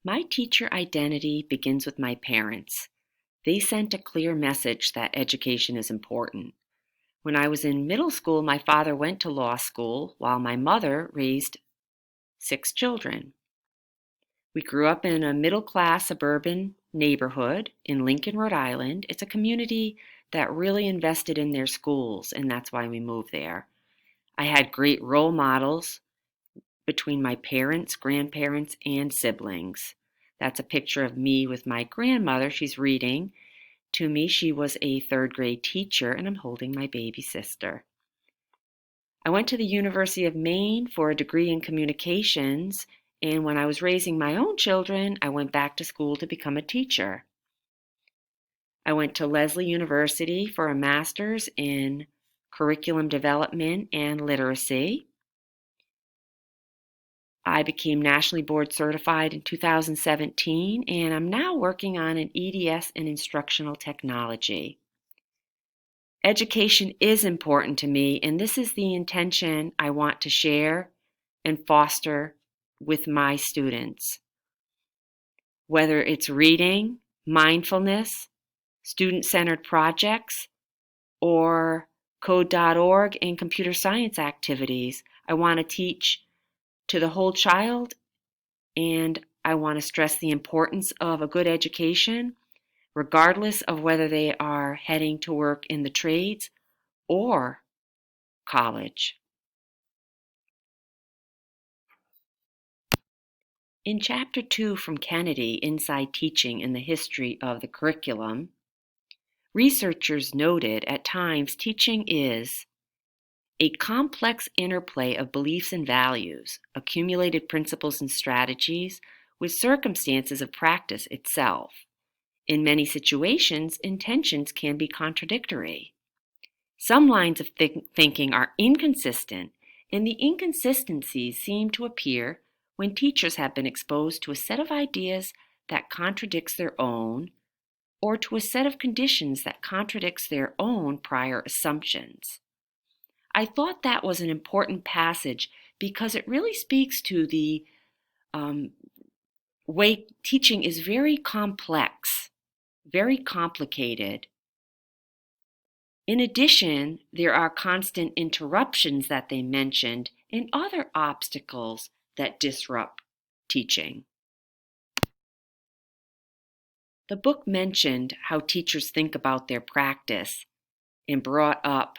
My teacher identity begins with my parents. They sent a clear message that education is important. When I was in middle school, my father went to law school while my mother raised 6 children. We grew up in a middle-class suburban neighborhood in Lincoln, Rhode Island. It's a community that really invested in their schools, and that's why we moved there. I had great role models between my parents, grandparents, and siblings. That's a picture of me with my grandmother. She's reading to me. She was a third grade teacher, and I'm holding my baby sister. I went to the University of Maine for a degree in communications, and when I was raising my own children, I went back to school to become a teacher. I went to Lesley University for a master's in curriculum development and literacy. I became nationally board certified in 2017, and I'm now working on an EDS in instructional technology. Education is important to me, and this is the intention I want to share and foster with my students. Whether it's reading, mindfulness, student-centered projects, or code.org and computer science activities, I want to teach to the whole child, and I want to stress the importance of a good education, regardless of whether they are heading to work in the trades or college. In Chapter 2 from Kennedy, Inside Teaching and the History of the Curriculum, researchers noted at times teaching is a complex interplay of beliefs and values, accumulated principles and strategies, with circumstances of practice itself. In many situations, intentions can be contradictory. Some lines of thinking are inconsistent, and the inconsistencies seem to appear when teachers have been exposed to a set of ideas that contradicts their own, or to a set of conditions that contradicts their own prior assumptions. I thought that was an important passage because it really speaks to the way teaching is very complex, very complicated. In addition, there are constant interruptions that they mentioned and other obstacles that disrupt teaching. The book mentioned how teachers think about their practice and brought up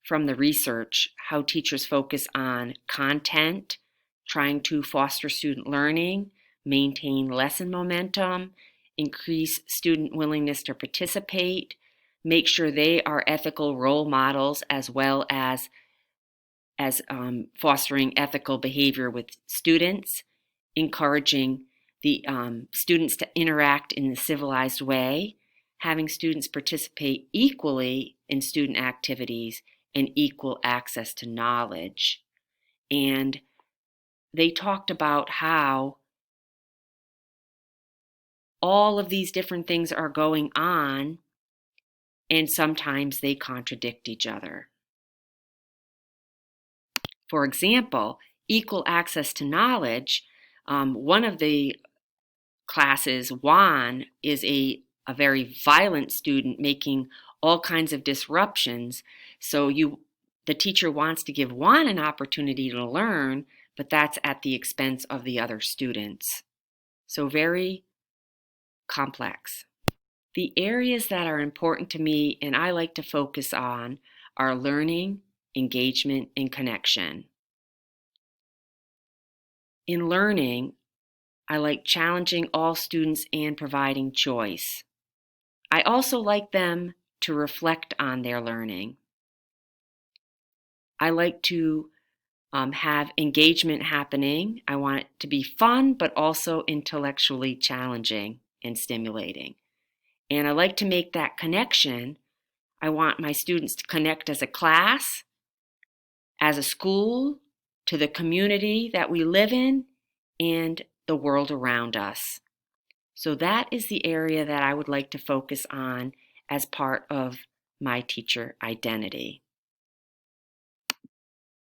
from the research how teachers focus on content, trying to foster student learning, maintain lesson momentum, increase student willingness to participate, make sure they are ethical role models as well as fostering ethical behavior with students, encouraging the students to interact in a civilized way, having students participate equally in student activities, and equal access to knowledge. And they talked about how all of these different things are going on, and sometimes they contradict each other. For example, equal access to knowledge, one of the classes, Juan, is a very violent student making all kinds of disruptions. So the teacher wants to give Juan an opportunity to learn, but that's at the expense of the other students. So very complex. The areas that are important to me and I like to focus on are learning, engagement, and connection. In learning, I like challenging all students and providing choice. I also like them to reflect on their learning. I like to have engagement happening. I want it to be fun, but also intellectually challenging and stimulating. And I like to make that connection. I want my students to connect as a class, as a school, to the community that we live in, and the world around us. So that is the area that I would like to focus on as part of my teacher identity.